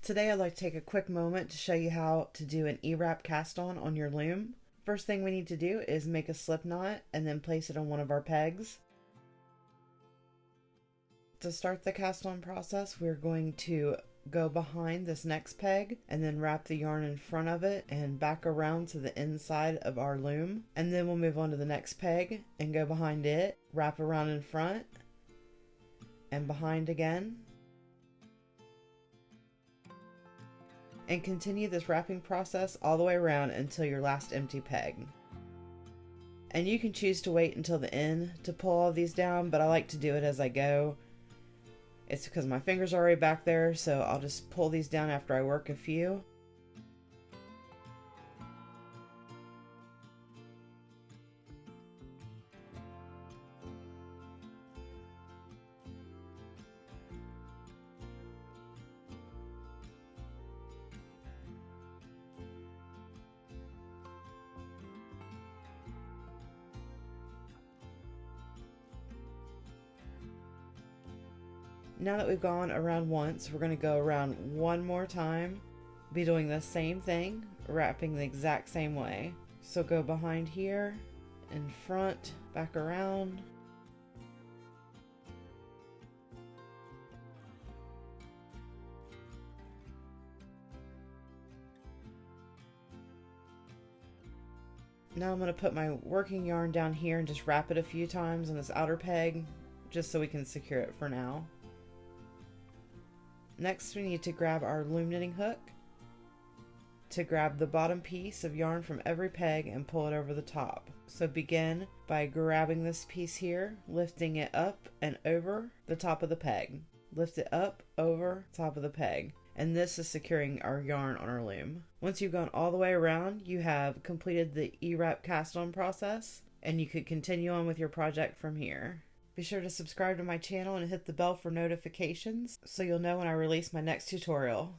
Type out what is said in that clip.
Today I'd like to take a quick moment to show you how to do an E-wrap cast on your loom. First thing we need to do is make a slip knot and then place it on one of our pegs. To start the cast on process, we're going to go behind this next peg and then wrap the yarn in front of it and back around to the inside of our loom. And then we'll move on to the next peg and go behind it, wrap around in front and behind again. And continue this wrapping process all the way around until your last empty peg. And you can choose to wait until the end to pull all these down, but I like to do it as I go. It's because my fingers are already back there, so I'll just pull these down after I work a few. Now that we've gone around once, we're going to go around one more time, be doing the same thing, wrapping the exact same way. So go behind here, in front, back around. Now I'm going to put my working yarn down here and just wrap it a few times on this outer peg, just so we can secure it for now. Next, we need to grab our loom knitting hook to grab the bottom piece of yarn from every peg and pull it over the top. So begin by grabbing this piece here, lifting it up and over the top of the peg. Lift it up, over, top of the peg. And this is securing our yarn on our loom. Once you've gone all the way around, you have completed the E-wrap cast on process, and you could continue on with your project from here. Be sure to subscribe to my channel and hit the bell for notifications so you'll know when I release my next tutorial.